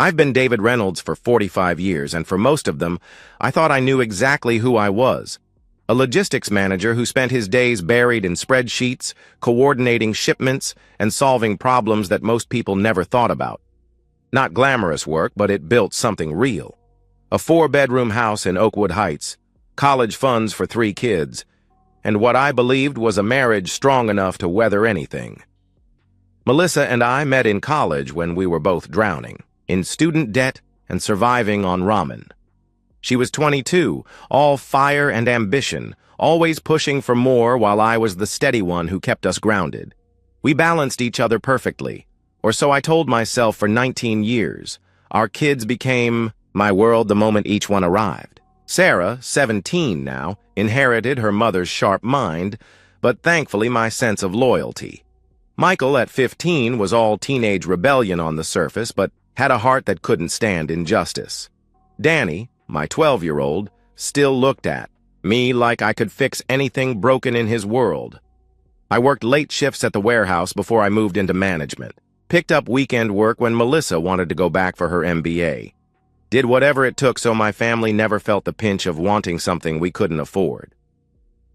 I've been David Reynolds for 45 years, and for most of them, I thought I knew exactly who I was. A logistics manager who spent his days buried in spreadsheets, coordinating shipments, and solving problems that most people never thought about. Not glamorous work, but it built something real. A 4-bedroom house in Oakwood Heights, college funds for 3 kids, and what I believed was a marriage strong enough to weather anything. Melissa and I met in college when we were both drowning, in student debt and surviving on ramen. She was 22, all fire and ambition, always pushing for more while I was the steady one who kept us grounded. We balanced each other perfectly, or so I told myself for 19 years. Our kids became my world the moment each one arrived. Sarah, 17 now, inherited her mother's sharp mind, but thankfully my sense of loyalty. Michael, at 15, was all teenage rebellion on the surface, but had a heart that couldn't stand injustice. Danny, my 12-year-old, still looked at me like I could fix anything broken in his world. I worked late shifts at the warehouse before I moved into management, picked up weekend work when Melissa wanted to go back for her MBA. Did whatever it took so my family never felt the pinch of wanting something we couldn't afford.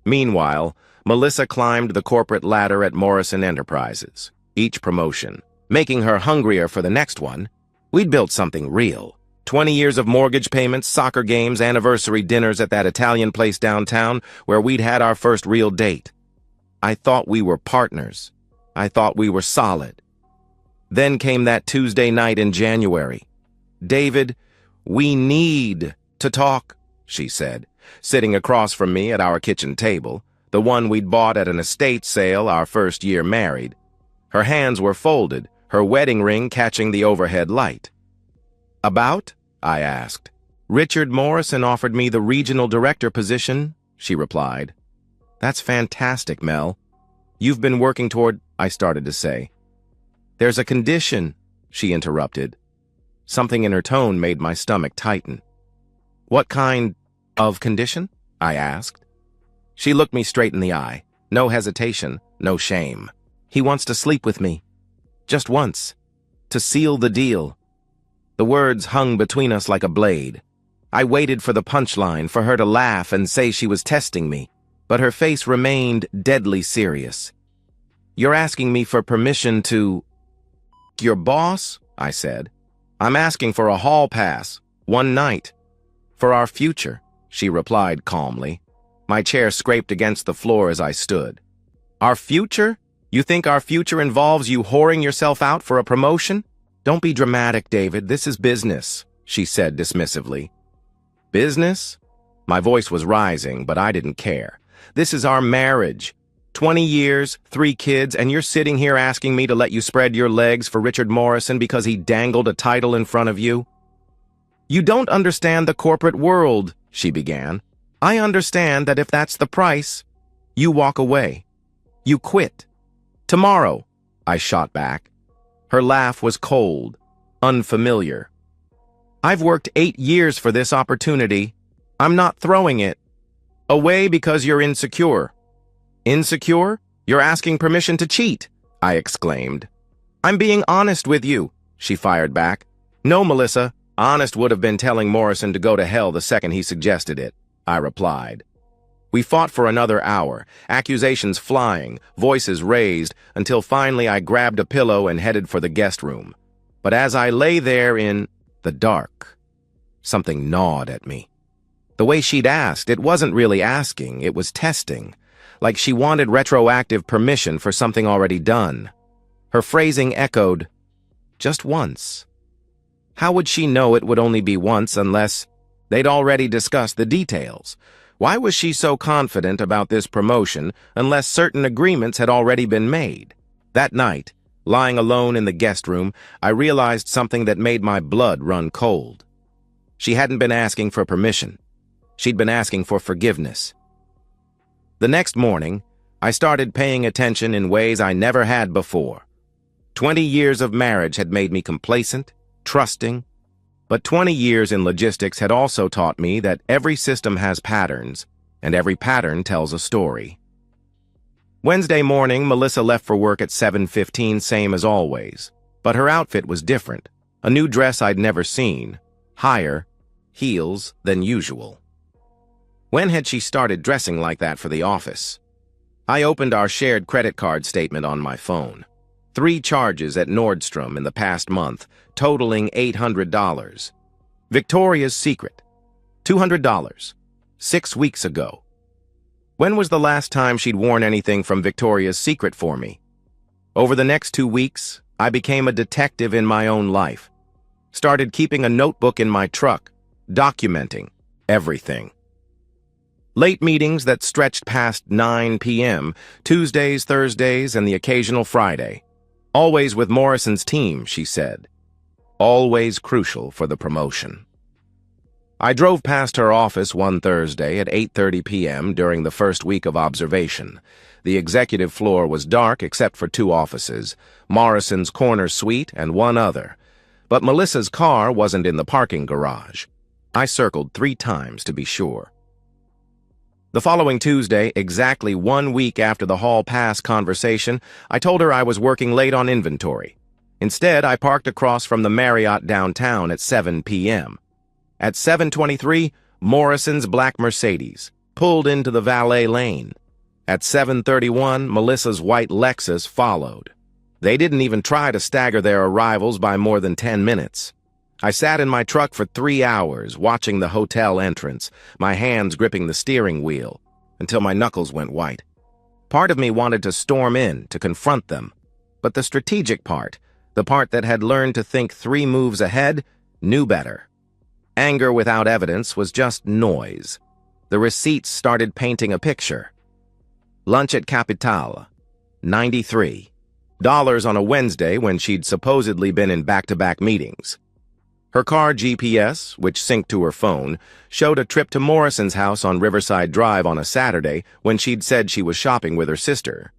Meanwhile, Melissa climbed the corporate ladder at Morrison Enterprises, each promotion, making her hungrier for the next one. We'd built something real. 20 years of mortgage payments, soccer games, anniversary dinners at that Italian place downtown where we'd had our first real date. I thought we were partners. I thought we were solid. Then came that Tuesday night in January. "David, we need to talk," she said, sitting across from me at our kitchen table, the one we'd bought at an estate sale our first year married. Her hands were folded, her wedding ring catching the overhead light. "About?" I asked. "Richard Morrison offered me the regional director position," she replied. "That's fantastic, Mel. You've been working toward," I started to say. "There's a condition," she interrupted. Something in her tone made my stomach tighten. "What kind of condition?" I asked. She looked me straight in the eye. No hesitation, no shame. "He wants to sleep with me. Just once. To seal the deal." The words hung between us like a blade. I waited for the punchline, for her to laugh and say she was testing me, but her face remained deadly serious. "You're asking me for permission to—" "Your boss?" I said. "I'm asking for a hall pass, one night. For our future," she replied calmly. My chair scraped against the floor as I stood. "Our future? You think our future involves you whoring yourself out for a promotion? Don't be dramatic, David. This is business," she said dismissively. "Business?" My voice was rising, but I didn't care. "This is our marriage. 20 years, 3 kids, and you're sitting here asking me to let you spread your legs for Richard Morrison because he dangled a title in front of you?" "You don't understand the corporate world," she began. "I understand that if that's the price, you walk away. You quit. Tomorrow," I shot back. Her laugh was cold, unfamiliar. "I've worked 8 years for this opportunity. I'm not throwing it away because you're insecure." "Insecure? You're asking permission to cheat," I exclaimed. "I'm being honest with you," she fired back. "No, Melissa, honest would have been telling Morrison to go to hell the second he suggested it," I replied. We fought for another hour, accusations flying, voices raised, until finally I grabbed a pillow and headed for the guest room. But as I lay there in the dark, something gnawed at me. The way she'd asked, it wasn't really asking, it was testing. Like she wanted retroactive permission for something already done. Her phrasing echoed, "Just once." How would she know it would only be once unless they'd already discussed the details? Why was she so confident about this promotion unless certain agreements had already been made? That night, lying alone in the guest room, I realized something that made my blood run cold. She hadn't been asking for permission. She'd been asking for forgiveness. The next morning, I started paying attention in ways I never had before. 20 years of marriage had made me complacent, trusting, but 20 years in logistics had also taught me that every system has patterns, and every pattern tells a story. Wednesday morning, Melissa left for work at 7:15, same as always, but her outfit was different. A new dress I'd never seen, higher, heels than usual. When had she started dressing like that for the office? I opened our shared credit card statement on my phone. 3 charges at Nordstrom in the past month, totaling $800. Victoria's Secret, $200, 6 weeks ago. When was the last time she'd worn anything from Victoria's Secret for me? Over the next 2 weeks, I became a detective in my own life. Started keeping a notebook in my truck, documenting everything. Late meetings that stretched past 9 p.m., Tuesdays, Thursdays, and the occasional Friday. Always with Morrison's team, she said. Always crucial for the promotion. I drove past her office one Thursday at 8:30 p.m. during the first week of observation. The executive floor was dark except for 2 offices, Morrison's corner suite and one other. But Melissa's car wasn't in the parking garage. I circled 3 times to be sure. The following Tuesday, exactly 1 week after the hall pass conversation, I told her I was working late on inventory. Instead, I parked across from the Marriott downtown at 7 p.m. At 7:23, Morrison's black Mercedes pulled into the valet lane. At 7:31, Melissa's white Lexus followed. They didn't even try to stagger their arrivals by more than 10 minutes. I sat in my truck for 3 hours, watching the hotel entrance, my hands gripping the steering wheel, until my knuckles went white. Part of me wanted to storm in, to confront them. But the strategic part, the part that had learned to think 3 moves ahead, knew better. Anger without evidence was just noise. The receipts started painting a picture. Lunch at Capital, $93 on a Wednesday when she'd supposedly been in back-to-back meetings. Her car GPS, which synced to her phone, showed a trip to Morrison's house on Riverside Drive on a Saturday when she'd said she was shopping with her sister.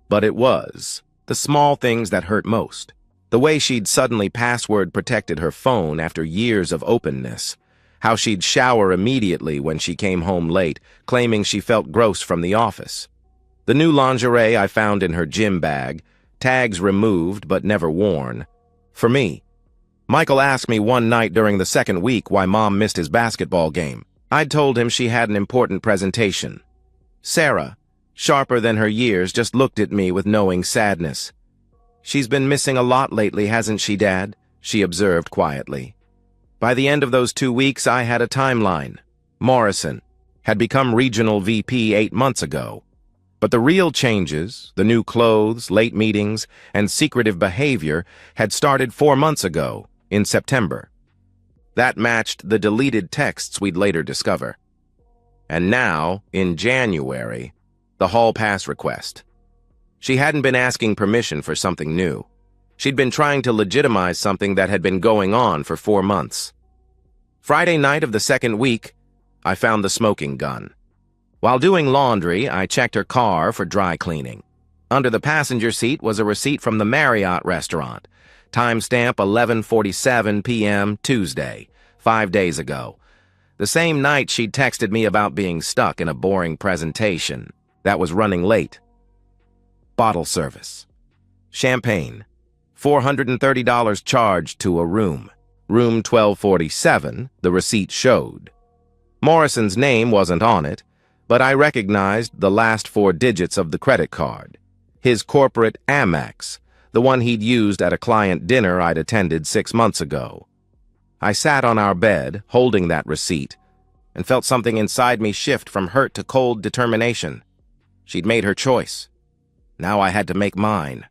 But it was the small things that hurt most. The way she'd suddenly password-protected her phone after years of openness. How she'd shower immediately when she came home late, claiming she felt gross from the office. The new lingerie I found in her gym bag, tags removed but never worn. For me. Michael asked me one night during the second week why Mom missed his basketball game. I'd told him she had an important presentation. Sarah, sharper than her years, just looked at me with knowing sadness. "She's been missing a lot lately, hasn't she, Dad?" she observed quietly. By the end of those 2 weeks, I had a timeline. Morrison had become regional VP 8 months ago. But the real changes, the new clothes, late meetings, and secretive behavior had started 4 months ago, in September. That matched the deleted texts we'd later discover. And now, in January, the hall pass request. She hadn't been asking permission for something new. She'd been trying to legitimize something that had been going on for 4 months. Friday night of the second week, I found the smoking gun. While doing laundry, I checked her car for dry cleaning. Under the passenger seat was a receipt from the Marriott restaurant. Timestamp 11:47 p.m. Tuesday, 5 days ago. The same night she'd texted me about being stuck in a boring presentation that was running late. Bottle service. Champagne. $430 charged to a room. Room 1247, the receipt showed. Morrison's name wasn't on it, but I recognized the last 4 digits of the credit card. His corporate Amex, the one he'd used at a client dinner I'd attended 6 months ago. I sat on our bed, holding that receipt, and felt something inside me shift from hurt to cold determination. She'd made her choice. Now I had to make mine.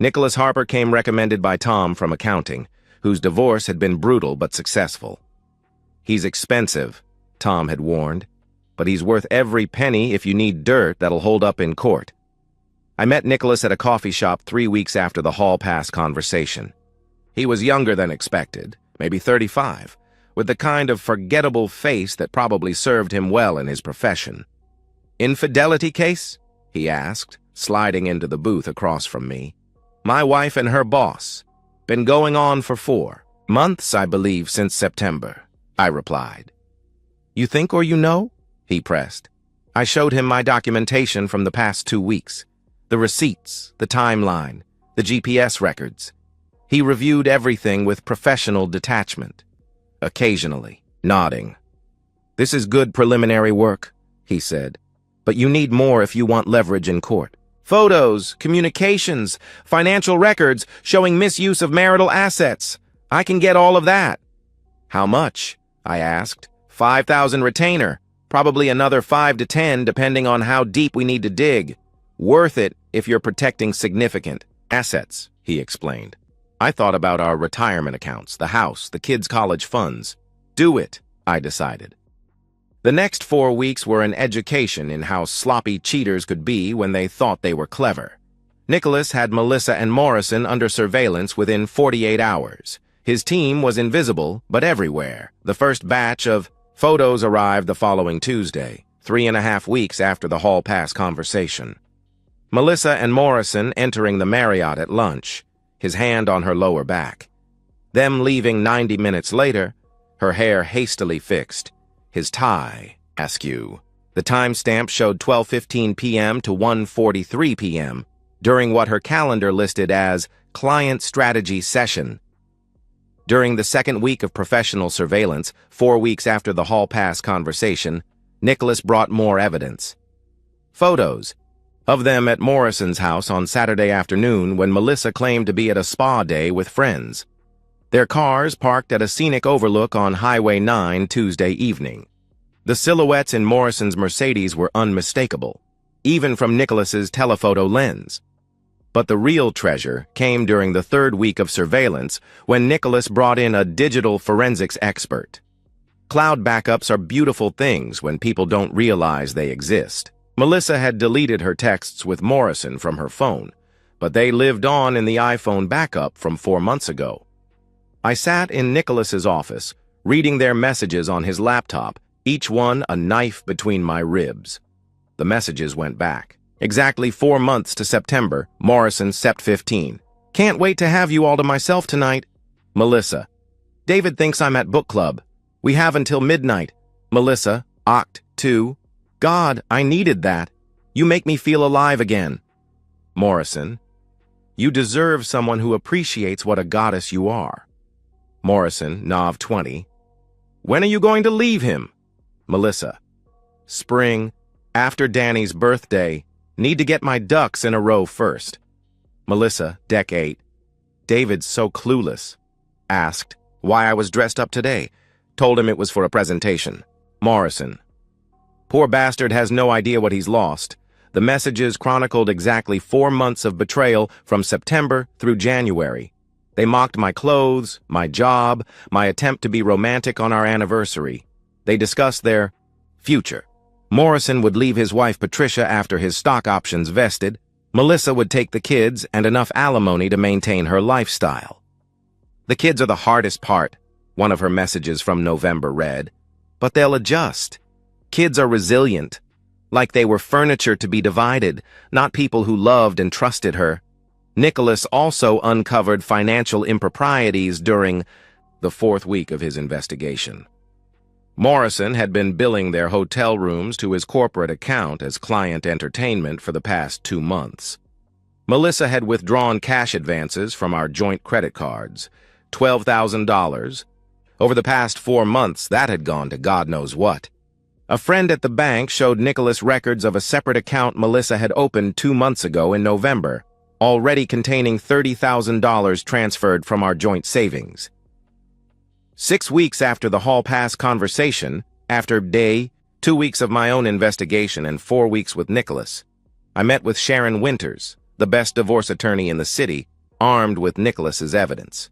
Nicholas Harper came recommended by Tom from accounting, whose divorce had been brutal but successful. "He's expensive," Tom had warned, "but he's worth every penny if you need dirt that'll hold up in court." I met Nicholas at a coffee shop 3 weeks after the hall pass conversation. He was younger than expected, maybe 35, with the kind of forgettable face that probably served him well in his profession. "Infidelity case?" he asked, sliding into the booth across from me. "My wife and her boss. Been going on for 4 months, I believe, since September," I replied. "You think or you know?" he pressed. I showed him my documentation from the past 2 weeks. The receipts, the timeline, the GPS records. He reviewed everything with professional detachment, occasionally nodding. "This is good preliminary work," he said, "but you need more if you want leverage in court. Photos, communications, financial records showing misuse of marital assets. I can get all of that." "How much?" I asked. "5,000 retainer, probably another 5 to 10 depending on how deep we need to dig. Worth it if you're protecting significant assets," he explained. I thought about our retirement accounts, the house, the kids' college funds. Do it, I decided. The next 4 weeks were an education in how sloppy cheaters could be when they thought they were clever. Nicholas had Melissa and Morrison under surveillance within 48 hours. His team was invisible, but everywhere. The first batch of photos arrived the following Tuesday, 3.5 weeks after the Hall Pass conversation. Melissa and Morrison entering the Marriott at lunch, his hand on her lower back. Them leaving 90 minutes later, her hair hastily fixed, his tie askew. The timestamp showed 12:15 p.m. to 1:43 p.m., during what her calendar listed as client strategy session. During the second week of professional surveillance, 4 weeks after the Hall Pass conversation, Nicholas brought more evidence. Photos of them at Morrison's house on Saturday afternoon when Melissa claimed to be at a spa day with friends. Their cars parked at a scenic overlook on Highway 9 Tuesday evening. The silhouettes in Morrison's Mercedes were unmistakable, even from Nicholas's telephoto lens. But the real treasure came during the third week of surveillance when Nicholas brought in a digital forensics expert. Cloud backups are beautiful things when people don't realize they exist. Melissa had deleted her texts with Morrison from her phone, but they lived on in the iPhone backup from 4 months ago. I sat in Nicholas's office, reading their messages on his laptop, each one a knife between my ribs. The messages went back. Exactly 4 months to September, Morrison, Sept 15. "Can't wait to have you all to myself tonight." Melissa, "David thinks I'm at book club. We have until midnight." Melissa, Oct. 2. "God, I needed that. You make me feel alive again." Morrison, "You deserve someone who appreciates what a goddess you are." Morrison, Nov. 20. "When are you going to leave him?" Melissa, "Spring, after Danny's birthday. Need to get my ducks in a row first." Melissa, Dec. 8. "David's so clueless. Asked why I was dressed up today. Told him it was for a presentation." Morrison, "Poor bastard has no idea what he's lost. The messages chronicled exactly 4 months of betrayal from September through January. They mocked my clothes, my job, my attempt to be romantic on our anniversary. They discussed their future. Morrison would leave his wife Patricia after his stock options vested. Melissa would take the kids and enough alimony to maintain her lifestyle. The kids are the hardest part," one of her messages from November read. "But they'll adjust. Kids are resilient, like they were furniture to be divided, not people who loved and trusted her." Nicholas also uncovered financial improprieties during the 4th week of his investigation. Morrison had been billing their hotel rooms to his corporate account as client entertainment for the past 2 months. Melissa had withdrawn cash advances from our joint credit cards, $12,000. Over the past 4 months, that had gone to God knows what. A friend at the bank showed Nicholas records of a separate account Melissa had opened 2 months ago in November, already containing $30,000 transferred from our joint savings. 6 weeks after the Hall Pass conversation, after 2 weeks of my own investigation and 4 weeks with Nicholas, I met with Sharon Winters, the best divorce attorney in the city, armed with Nicholas's evidence.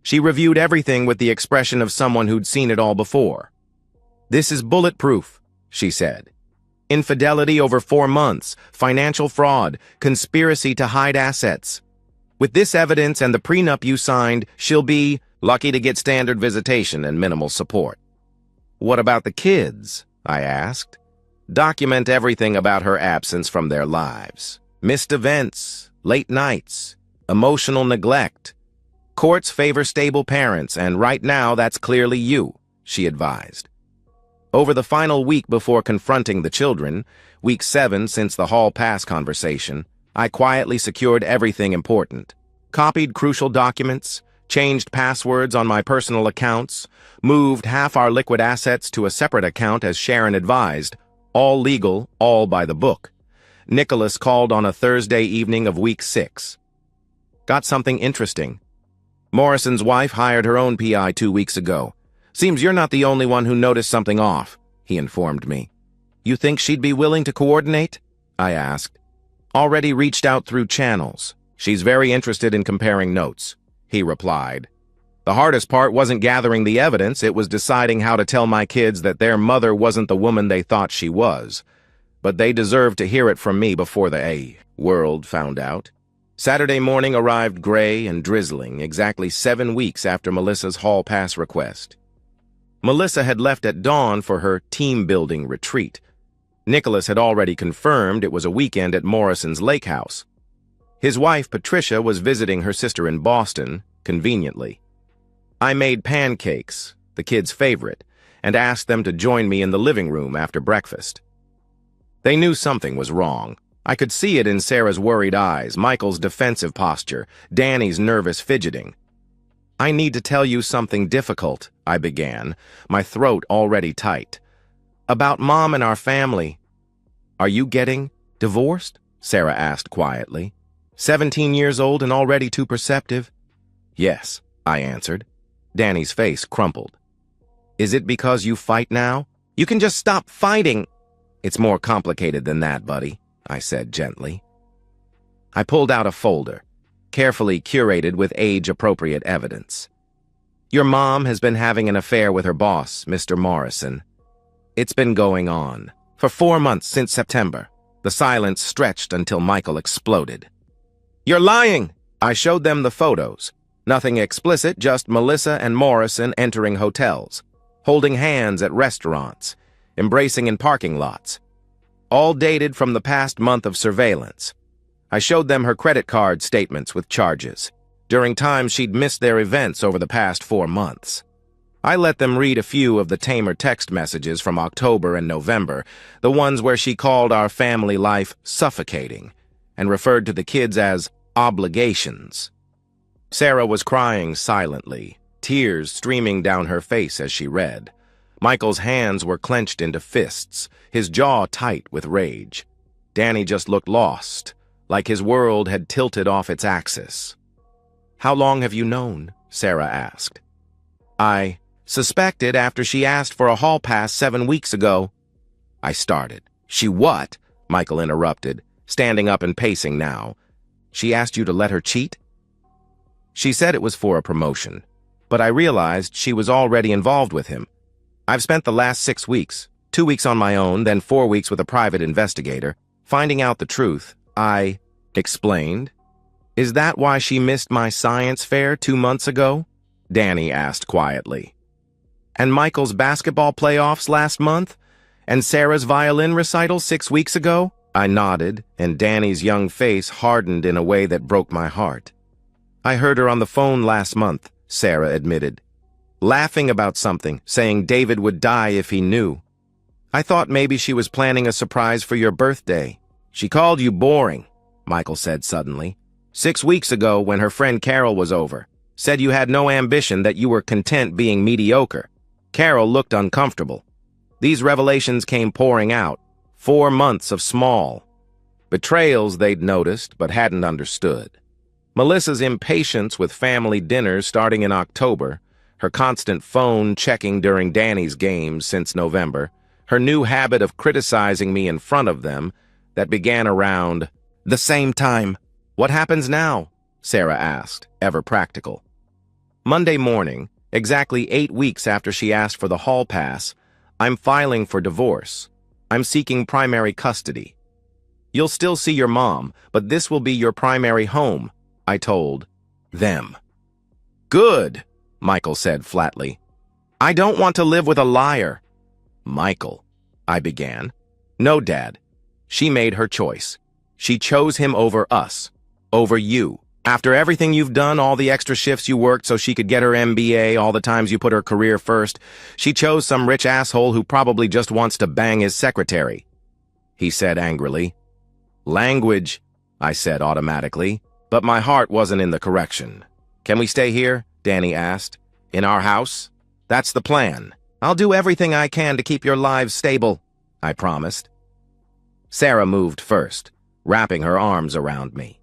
She reviewed everything with the expression of someone who'd seen it all before. "This is bulletproof," she said. "Infidelity over 4 months, financial fraud, conspiracy to hide assets. With this evidence and the prenup you signed, she'll be lucky to get standard visitation and minimal support." "What about the kids?" I asked. "Document everything about her absence from their lives. Missed events, late nights, emotional neglect. Courts favor stable parents, and right now that's clearly you," she advised. Over the final week before confronting the children, week 7 since the Hall Pass conversation, I quietly secured everything important. copied crucial documents, changed passwords on my personal accounts, moved half our liquid assets to a separate account as Sharon advised, all legal, all by the book. Nicholas called on a Thursday evening of week 6. Got something interesting. Morrison's wife hired her own PI 2 weeks ago. Seems you're not the only one who noticed something off, he informed me. You think she'd be willing to coordinate? I asked. Already reached out through channels. She's very interested in comparing notes, he replied. The hardest part wasn't gathering the evidence, it was deciding how to tell my kids that their mother wasn't the woman they thought she was. But they deserved to hear it from me before the world found out. Saturday morning arrived gray and drizzling, exactly 7 weeks after Melissa's hall pass request. Melissa had left at dawn for her team-building retreat. Nicholas had already confirmed it was a weekend at Morrison's lake house. His wife, Patricia, was visiting her sister in Boston, conveniently. I made pancakes, the kids' favorite, and asked them to join me in the living room after breakfast. They knew something was wrong. I could see it in Sarah's worried eyes, Michael's defensive posture, Danny's nervous fidgeting. I need to tell you something difficult, I began, my throat already tight. About Mom and our family. Are you getting divorced? Sarah asked quietly. 17 years old and already too perceptive? Yes, I answered. Danny's face crumpled. Is it because you fight now? You can just stop fighting. It's more complicated than that, buddy, I said gently. I pulled out a folder, carefully curated with age-appropriate evidence. Your mom has been having an affair with her boss, Mr. Morrison. It's been going on for 4 months since September. The silence stretched until Michael exploded. You're lying! I showed them the photos. Nothing explicit, just Melissa and Morrison entering hotels, holding hands at restaurants, embracing in parking lots. All dated from the past month of surveillance. I showed them her credit card statements with charges, during times she'd missed their events over the past 4 months. I let them read a few of the tamer text messages from October and November, the ones where she called our family life suffocating, and referred to the kids as obligations. Sarah was crying silently, tears streaming down her face as she read. Michael's hands were clenched into fists, his jaw tight with rage. Danny just looked lost, like his world had tilted off its axis. How long have you known? Sarah asked. I suspected after she asked for a hall pass 7 weeks ago. I started. She what? Michael interrupted, standing up and pacing now. She asked you to let her cheat? She said it was for a promotion, but I realized she was already involved with him. I've spent the last 6 weeks, 2 weeks on my own, then 4 weeks with a private investigator, finding out the truth. I explained. Is that why she missed my science fair 2 months ago? Danny asked quietly. And Michael's basketball playoffs last month? And Sarah's violin recital 6 weeks ago? I nodded, and Danny's young face hardened in a way that broke my heart. I heard her on the phone last month, Sarah admitted. Laughing about something, saying David would die if he knew. I thought maybe she was planning a surprise for your birthday. She called you boring, Michael said suddenly. 6 weeks ago when her friend Carol was over. Said you had no ambition, that you were content being mediocre. Carol looked uncomfortable. These revelations came pouring out. 4 months of small betrayals they'd noticed but hadn't understood. Melissa's impatience with family dinners starting in October, her constant phone checking during Danny's games since November, her new habit of criticizing me in front of them that began around the same time. What happens now? Sarah asked, ever practical. Monday morning, exactly 8 weeks after she asked for the hall pass, I'm filing for divorce. I'm seeking primary custody. You'll still see your mom, but this will be your primary home, I told them. Good, Michael said flatly. I don't want to live with a liar. Michael, I began. No, Dad. She made her choice. She chose him over us, over you. After everything you've done, all the extra shifts you worked so she could get her MBA, all the times you put her career first, she chose some rich asshole who probably just wants to bang his secretary, he said angrily. Language, I said automatically. But my heart wasn't in the correction. "Can we stay here?" Danny asked. "In our house?" "That's the plan. I'll do everything I can to keep your lives stable," I promised. Sarah moved first, wrapping her arms around me.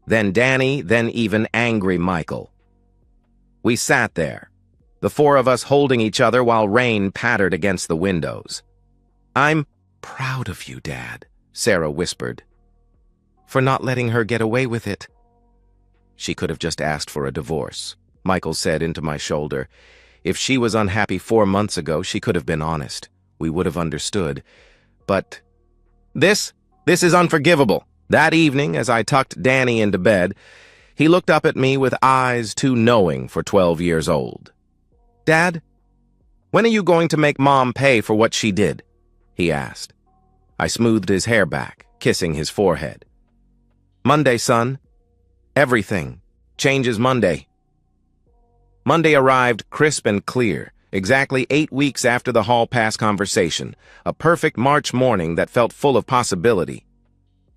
Then Danny, then even angry Michael. We sat there, the four of us holding each other while rain pattered against the windows. "I'm proud of you, Dad," Sarah whispered, "for not letting her get away with it." "She could have just asked for a divorce," Michael said into my shoulder. "If she was unhappy 4 months ago, she could have been honest. We would have understood. But this is unforgivable." That evening, as I tucked Danny into bed, he looked up at me with eyes too knowing for 12 years old. "Dad, when are you going to make Mom pay for what she did?" he asked. I smoothed his hair back, kissing his forehead. "Monday, son. Everything changes Monday." Monday arrived crisp and clear, exactly 8 weeks after the hall pass conversation, a perfect March morning that felt full of possibility.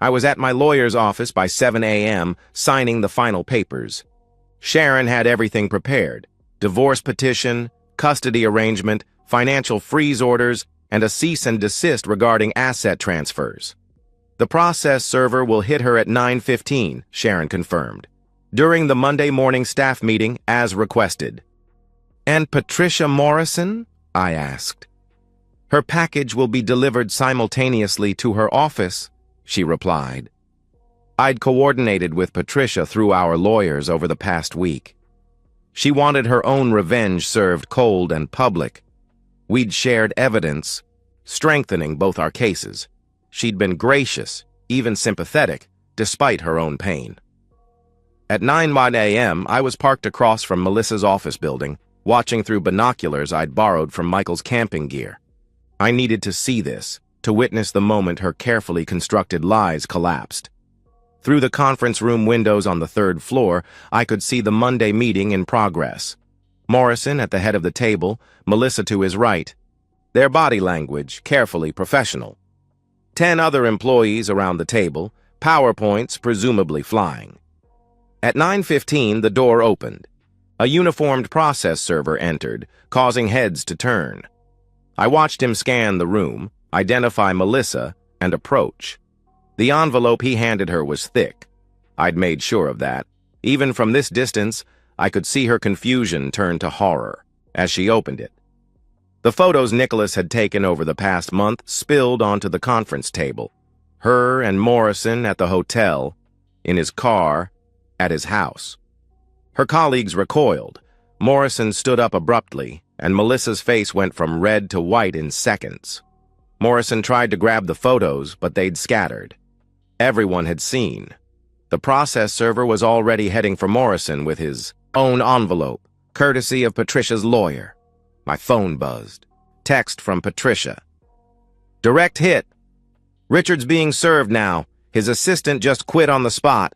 I was at my lawyer's office by 7 a.m., signing the final papers. Sharon had everything prepared: divorce petition, custody arrangement, financial freeze orders, and a cease and desist regarding asset transfers. "The process server will hit her at 9:15, Sharon confirmed, during the Monday morning staff meeting as requested. "And Patricia Morrison?" I asked. "Her package will be delivered simultaneously to her office," she replied. I'd coordinated with Patricia through our lawyers over the past week. She wanted her own revenge served cold and public. We'd shared evidence, strengthening both our cases. She'd been gracious, even sympathetic, despite her own pain. At 9 a.m., I was parked across from Melissa's office building, watching through binoculars I'd borrowed from Michael's camping gear. I needed to see this, to witness the moment her carefully constructed lies collapsed. Through the conference room windows on the 3rd floor, I could see the Monday meeting in progress. Morrison at the head of the table, Melissa to his right. Their body language carefully professional. 10 other employees around the table, PowerPoints presumably flying. At 9:15, the door opened. A uniformed process server entered, causing heads to turn. I watched him scan the room, identify Melissa, and approach. The envelope he handed her was thick. I'd made sure of that. Even from this distance, I could see her confusion turn to horror as she opened it. The photos Nicholas had taken over the past month spilled onto the conference table. Her and Morrison at the hotel, in his car, at his house. Her colleagues recoiled. Morrison stood up abruptly, and Melissa's face went from red to white in seconds. Morrison tried to grab the photos, but they'd scattered. Everyone had seen. The process server was already heading for Morrison with his own envelope, courtesy of Patricia's lawyer. My phone buzzed. Text from Patricia. "Direct hit. Richard's being served now. His assistant just quit on the spot."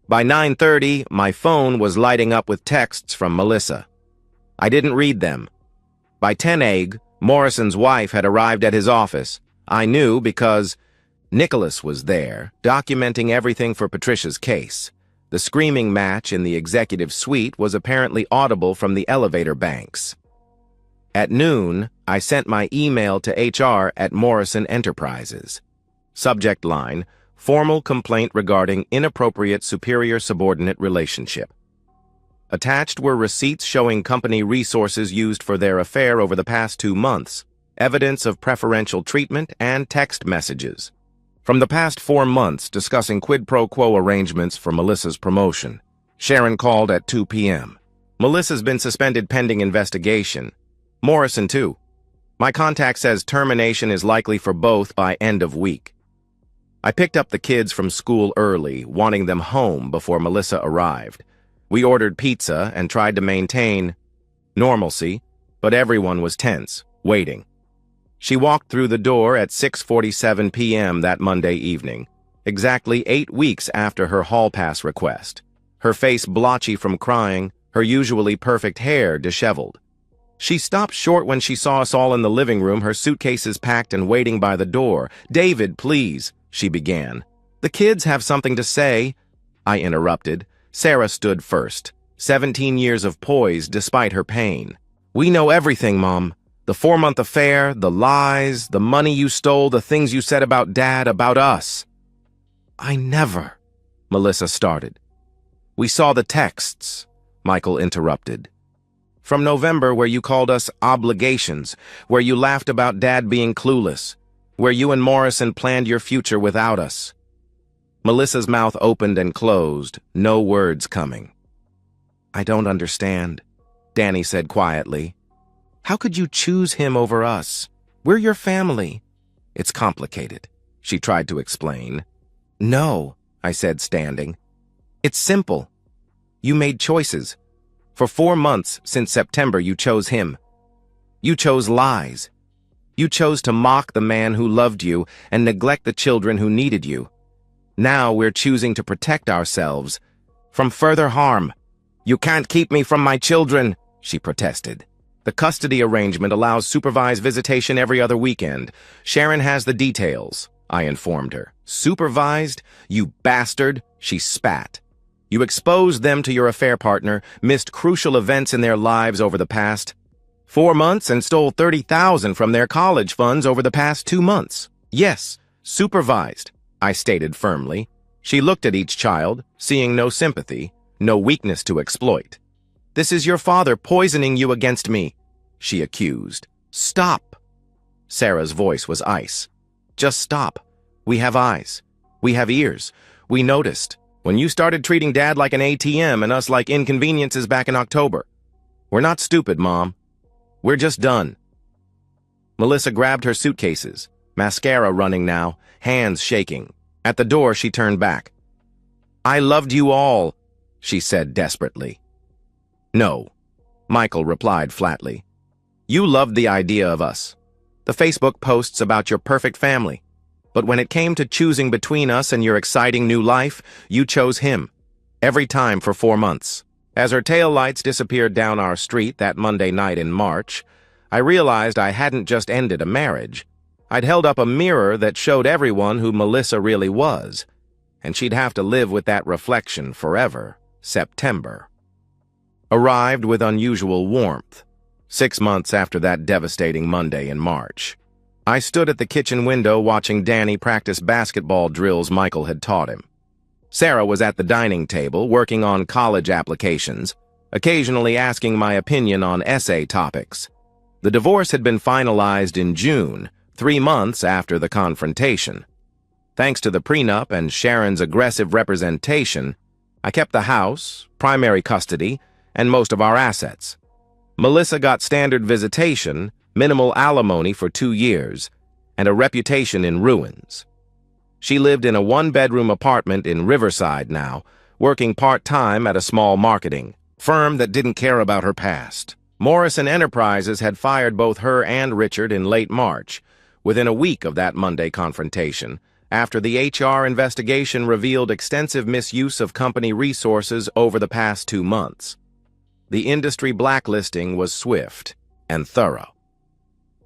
By 9:30, my phone was lighting up with texts from Melissa. I didn't read them. By 10 a.m., Morrison's wife had arrived at his office. I knew because Nicholas was there, documenting everything for Patricia's case. The screaming match in the executive suite was apparently audible from the elevator banks. At noon, I sent my email to HR at Morrison Enterprises. Subject line: formal complaint regarding inappropriate superior-subordinate relationship. Attached were receipts showing company resources used for their affair over the past 2 months, evidence of preferential treatment, and text messages. From the past 4 months discussing quid pro quo arrangements for Melissa's promotion. Sharon called at 2 p.m. Melissa's been suspended pending investigation. Morrison, too. My contact says termination is likely for both by end of week. I picked up the kids from school early, wanting them home before Melissa arrived. We ordered pizza and tried to maintain normalcy, but everyone was tense, waiting. She walked through the door at 6:47 p.m. that Monday evening, exactly 8 weeks after her hall pass request. Her face blotchy from crying, her usually perfect hair disheveled. She stopped short when she saw us all in the living room, her suitcases packed and waiting by the door. "David, please," she began. "The kids have something to say." I interrupted. Sarah stood first. 17 years of poise despite her pain. We know everything, Mom. The 4-month affair, the lies, the money you stole, the things you said about Dad, about us. I never, Melissa started. We saw the texts, Michael interrupted. From November, where you called us obligations, where you laughed about Dad being clueless, where you and Morrison planned your future without us. Melissa's mouth opened and closed, no words coming. I don't understand, Danny said quietly. How could you choose him over us? We're your family. It's complicated, she tried to explain. No, I said, standing. It's simple. You made choices. For 4 months since September, you chose him. You chose lies. You chose to mock the man who loved you and neglect the children who needed you. Now we're choosing to protect ourselves from further harm. You can't keep me from my children, she protested. The custody arrangement allows supervised visitation every other weekend. Sharon has the details, I informed her. Supervised? You bastard, she spat. You exposed them to your affair partner, missed crucial events in their lives over the past 4 months, and stole $30,000 from their college funds over the past 2 months. Yes, supervised, I stated firmly. She looked at each child, seeing no sympathy, no weakness to exploit. This is your father poisoning you against me, she accused. Stop. Sarah's voice was ice. Just stop. We have eyes. We have ears. We noticed when you started treating Dad like an ATM and us like inconveniences back in October. We're not stupid, Mom. We're just done. Melissa grabbed her suitcases, mascara running now, hands shaking. At the door, she turned back. I loved you all, she said desperately. No, Michael replied flatly. You loved the idea of us, the Facebook posts about your perfect family. But when it came to choosing between us and your exciting new life, you chose him. Every time for 4 months. As her taillights disappeared down our street that Monday night in March, I realized I hadn't just ended a marriage. I'd held up a mirror that showed everyone who Melissa really was, and she'd have to live with that reflection forever. September arrived with unusual warmth, 6 months after that devastating Monday in March. I stood at the kitchen window watching Danny practice basketball drills Michael had taught him. Sarah was at the dining table working on college applications, occasionally asking my opinion on essay topics. The divorce had been finalized in June, 3 months after the confrontation. Thanks to the prenup and Sharon's aggressive representation, I kept the house, primary custody, and most of our assets. Melissa got standard visitation, minimal alimony for 2 years, and a reputation in ruins. She lived in a 1-bedroom apartment in Riverside now, working part-time at a small marketing firm that didn't care about her past. Morrison Enterprises had fired both her and Richard in late March, within a week of that Monday confrontation, after the HR investigation revealed extensive misuse of company resources over the past 2 months. The industry blacklisting was swift and thorough.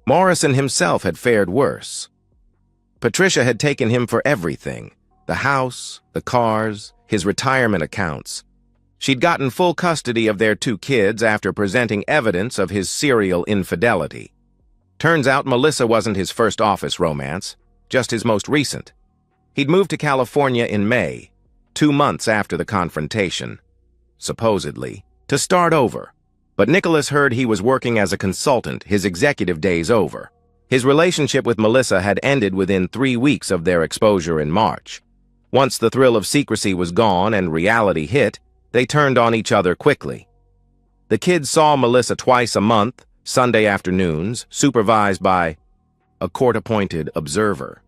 Morrison himself had fared worse. Patricia had taken him for everything: the house, the cars, his retirement accounts. She'd gotten full custody of their 2 kids after presenting evidence of his serial infidelity. Turns out Melissa wasn't his first office romance, just his most recent. He'd moved to California in May, 2 months after the confrontation, supposedly, to start over. But Nicholas heard he was working as a consultant, his executive days over. His relationship with Melissa had ended within 3 weeks of their exposure in March. Once the thrill of secrecy was gone and reality hit, they turned on each other quickly. The kids saw Melissa twice a month, Sunday afternoons, supervised by a court-appointed observer.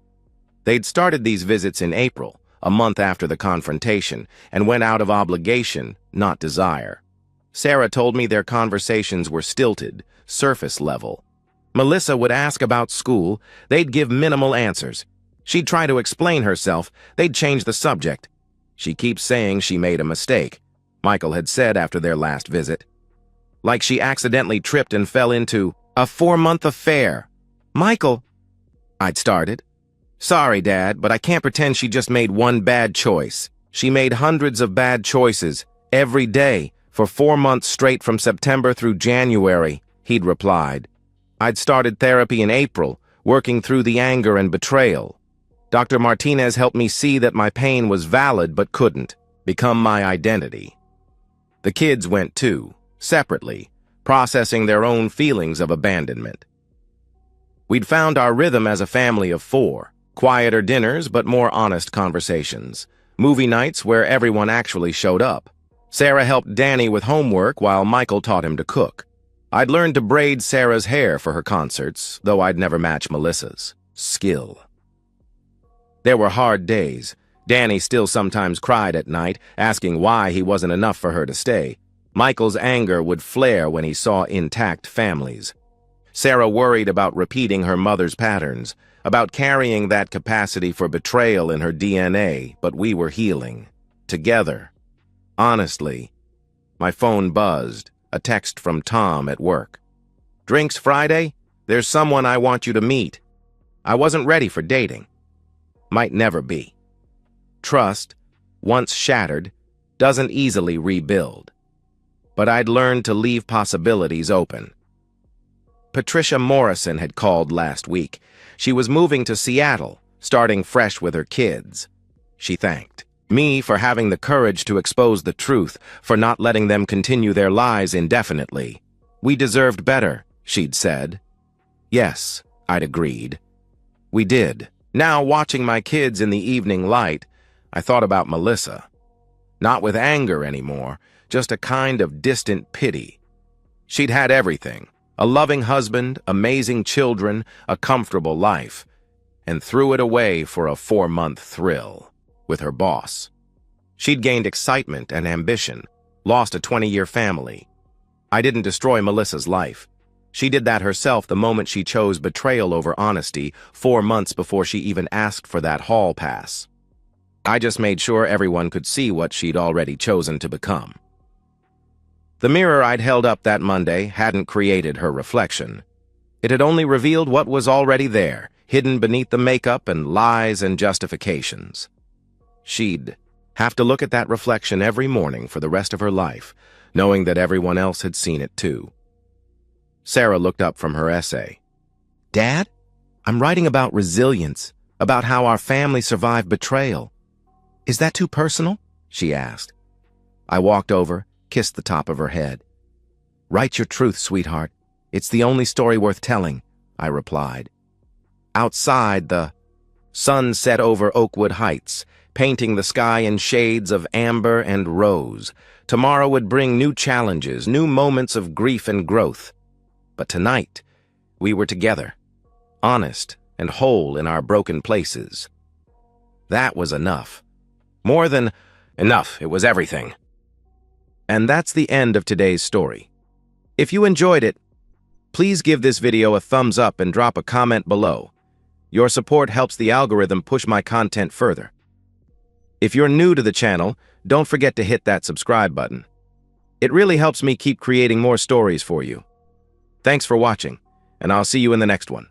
They'd started these visits in April, a month after the confrontation, and went out of obligation, not desire. Sarah told me their conversations were stilted, surface level. Melissa would ask about school, they'd give minimal answers. She'd try to explain herself, they'd change the subject. She keeps saying she made a mistake, Michael had said after their last visit. Like she accidentally tripped and fell into a 4-month affair. Michael, I'd started. Sorry, Dad, but I can't pretend she just made one bad choice. She made hundreds of bad choices every day for 4 months straight from September through January, he'd replied. I'd started therapy in April, working through the anger and betrayal. Dr. Martinez helped me see that my pain was valid but couldn't become my identity. The kids went too, separately, processing their own feelings of abandonment. We'd found our rhythm as a family of 4, quieter dinners but more honest conversations, movie nights where everyone actually showed up. Sarah helped Danny with homework while Michael taught him to cook. I'd learned to braid Sarah's hair for her concerts, though I'd never match Melissa's skill. There were hard days. Danny still sometimes cried at night, asking why he wasn't enough for her to stay. Michael's anger would flare when he saw intact families. Sarah worried about repeating her mother's patterns, about carrying that capacity for betrayal in her DNA, but we were healing. Together. Honestly. My phone buzzed, a text from Tom at work. Drinks Friday? There's someone I want you to meet. I wasn't ready for dating. Might never be. Trust, once shattered, doesn't easily rebuild. But I'd learned to leave possibilities open. Patricia Morrison had called last week. She was moving to Seattle, starting fresh with her kids. She thanked me for having the courage to expose the truth, for not letting them continue their lies indefinitely. We deserved better, she'd said. Yes, I'd agreed. We did. Now, watching my kids in the evening light, I thought about Melissa. Not with anger anymore, just a kind of distant pity. She'd had everything. A loving husband, amazing children, a comfortable life, and threw it away for a 4-month thrill with her boss. She'd gained excitement and ambition, lost a 20-year family. I didn't destroy Melissa's life. She did that herself the moment she chose betrayal over honesty 4 months before she even asked for that hall pass. I just made sure everyone could see what she'd already chosen to become. The mirror I'd held up that Monday hadn't created her reflection. It had only revealed what was already there, hidden beneath the makeup and lies and justifications. She'd have to look at that reflection every morning for the rest of her life, knowing that everyone else had seen it too. Sarah looked up from her essay. Dad, I'm writing about resilience, about how our family survived betrayal. Is that too personal? She asked. I walked over, kissed the top of her head. Write your truth, sweetheart. It's the only story worth telling, I replied. Outside, the sun set over Oakwood Heights, painting the sky in shades of amber and rose. Tomorrow would bring new challenges, new moments of grief and growth. But tonight, we were together, honest and whole in our broken places. That was enough. More than enough, it was everything. And that's the end of today's story. If you enjoyed it, please give this video a thumbs up and drop a comment below. Your support helps the algorithm push my content further. If you're new to the channel, don't forget to hit that subscribe button. It really helps me keep creating more stories for you. Thanks for watching, and I'll see you in the next one.